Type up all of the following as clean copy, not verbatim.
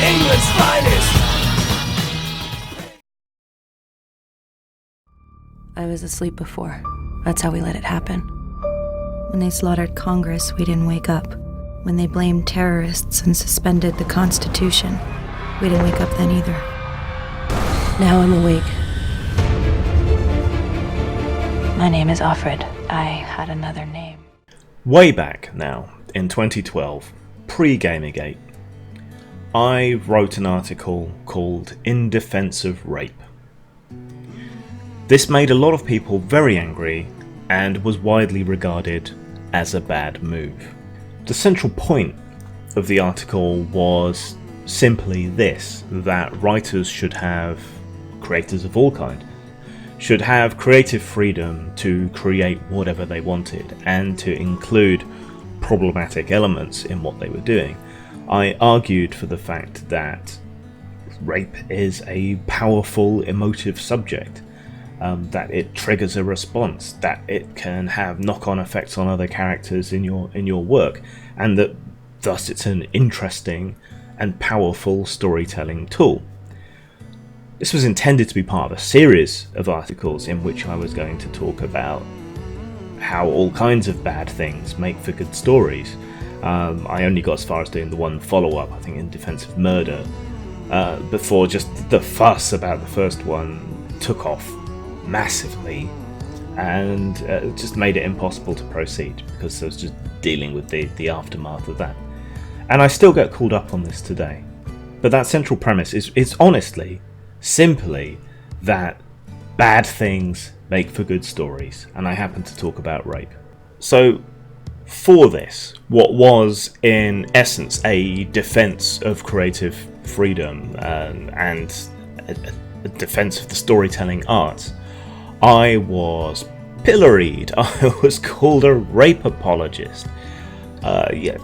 England's finest. I was asleep before. That's how we let it happen. When they slaughtered Congress, we didn't wake up. When they blamed terrorists and suspended the Constitution, we didn't wake up then either. Now I'm awake. My name is Offred. I had another name. Way back now, in 2012, pre-Gamergate, I wrote an article called In Defense of Rape. This made a lot of people very angry and was widely regarded as a bad move. The central point of the article was simply this, that writers should have, creators of all kinds, should have creative freedom to create whatever they wanted and to include problematic elements in what they were doing. I argued for the fact that rape is a powerful emotive subject, that it triggers a response, that it can have knock-on effects on other characters in your work, and that thus it's an interesting and powerful storytelling tool. This was intended to be part of a series of articles in which I was going to talk about how all kinds of bad things make for good stories. I only got as far as doing the one follow-up, I think In Defense of Murder, before just the fuss about the first one took off massively and just made it impossible to proceed because I was just dealing with the aftermath of that. And I still get called up on this today. But that central premise is honestly, simply that bad things make for good stories, and I happen to talk about rape. So for this, what was in essence a defense of creative freedom and a defense of the storytelling arts, I was pilloried. I was called a rape apologist.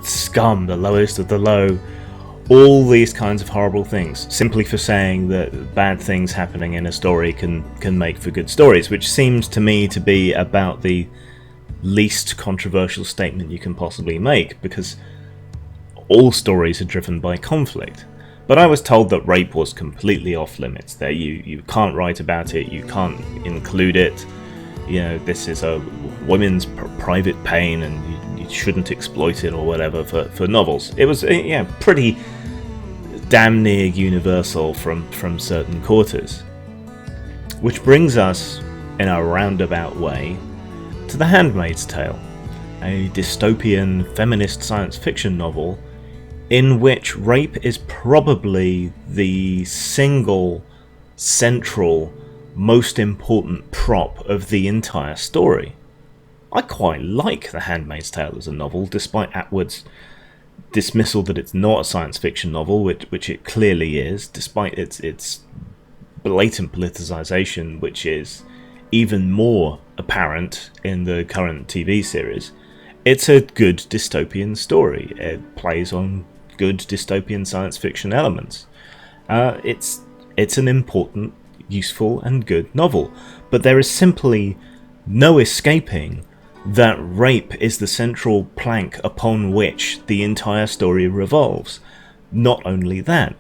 Scum, the lowest of the low. All these kinds of horrible things, simply for saying that bad things happening in a story can make for good stories, which seems to me to be about the least controversial statement you can possibly make, because all stories are driven by conflict. But I was told that rape was completely off limits, that you can't write about it, you can't include it, this is a women's private pain and you shouldn't exploit it or whatever for novels. It was pretty damn near universal from certain quarters. Which brings us, in a roundabout way, to The Handmaid's Tale, a dystopian feminist science fiction novel in which rape is probably the single central most important prop of the entire story. I quite like The Handmaid's Tale as a novel, despite Atwood's dismissal that it's not a science fiction novel, which it clearly is, despite its blatant politicization, which is even more apparent in the current TV series. It's a good dystopian story. It plays on good dystopian science fiction elements. It's an important, useful and good novel, but there is simply no escaping that rape is the central plank upon which the entire story revolves. Not only that,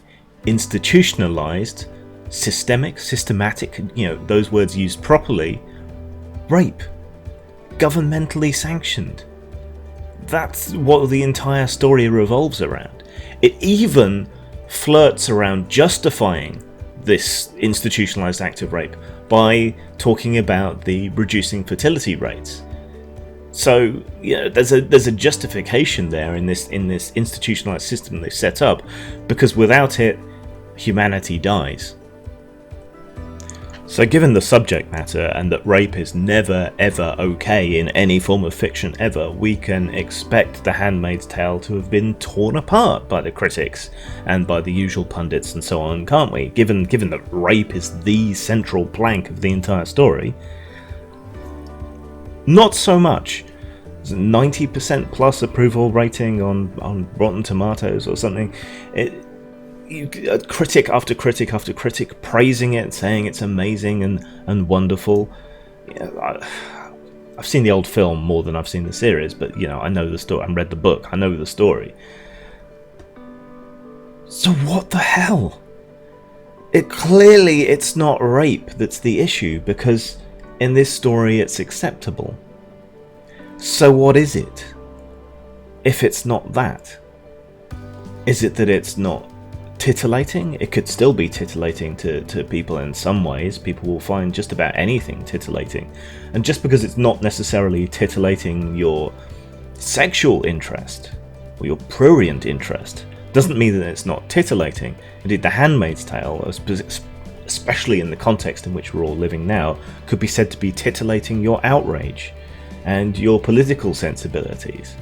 institutionalized, systematic, those words used properly, rape, governmentally sanctioned. That's what the entire story revolves around. It even flirts around justifying this institutionalized act of rape by talking about the reducing fertility rates. So there's a justification there in this institutionalized system they've set up, because without it, humanity dies. So given the subject matter, and that rape is never ever okay in any form of fiction ever, we can expect The Handmaid's Tale to have been torn apart by the critics and by the usual pundits and so on, can't we? Given that rape is the central plank of the entire story. Not so much. 90% plus approval rating on Rotten Tomatoes or something. Critic after critic after critic praising it, saying it's amazing and wonderful. I've seen the old film more than I've seen the series, but I know the story. I read the book. I know the story. So what the hell? It's not rape that's the issue, because in this story it's acceptable. So what is it? If it's not that? Is it that it's not titillating? It could still be titillating to people in some ways. People will find just about anything titillating. And just because it's not necessarily titillating your sexual interest or your prurient interest doesn't mean that it's not titillating. Indeed, The Handmaid's Tale, especially in the context in which we're all living now, could be said to be titillating your outrage and your political sensibilities.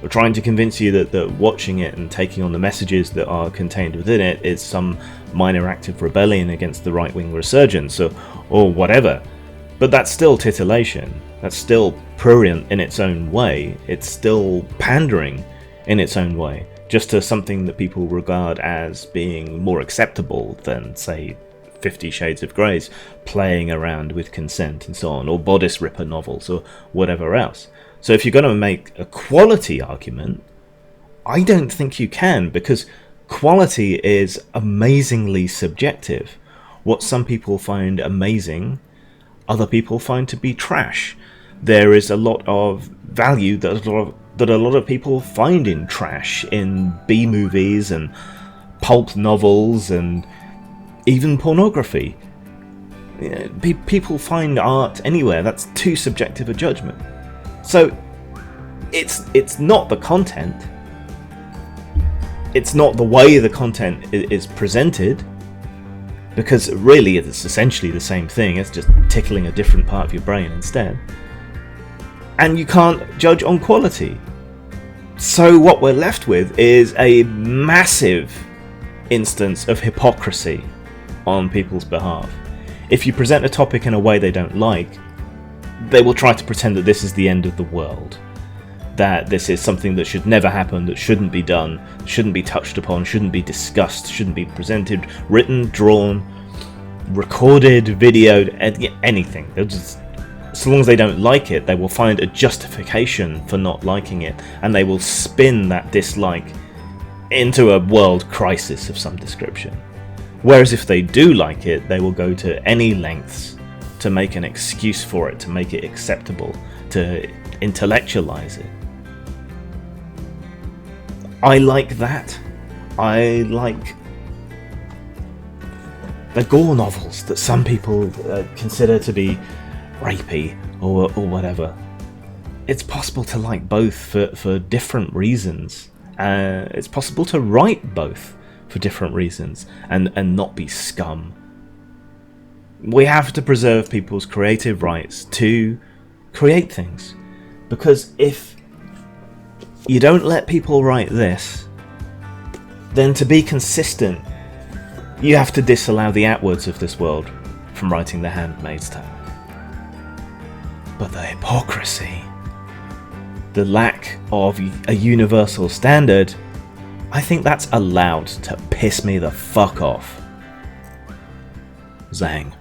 We're trying to convince you that watching it and taking on the messages that are contained within it is some minor act of rebellion against the right-wing resurgence or whatever. But that's still titillation. That's still prurient in its own way. It's still pandering in its own way, just to something that people regard as being more acceptable than, say, 50 Shades of Grey's playing around with consent and so on, or bodice ripper novels, or whatever else. So if you're going to make a quality argument, I don't think you can, because quality is amazingly subjective. What some people find amazing, other people find to be trash. There is a lot of value that a lot of people find in trash, in B-movies and pulp novels and even pornography. People find art anywhere. That's too subjective a judgment. So it's not the content. It's not the way the content is presented, because really it's essentially the same thing. It's just tickling a different part of your brain instead. And you can't judge on quality. So what we're left with is a massive instance of hypocrisy on people's behalf. If you present a topic in a way they don't like, they will try to pretend that this is the end of the world, that this is something that should never happen, that shouldn't be done, shouldn't be touched upon, shouldn't be discussed, shouldn't be presented, written, drawn, recorded, videoed, anything. They'll just, so long as they don't like it, they will find a justification for not liking it, and they will spin that dislike into a world crisis of some description. Whereas if they do like it, they will go to any lengths to make an excuse for it, to make it acceptable, to intellectualize it. I like that. I like the gore novels that some people consider to be rapey or whatever. It's possible to like both for different reasons. It's possible to write both for different reasons and not be scum. We have to preserve people's creative rights to create things, because if you don't let people write this, then to be consistent, you have to disallow the Atwoods of this world from writing The Handmaid's Tale. But the hypocrisy, the lack of a universal standard, I think that's allowed to piss me the fuck off. Zang.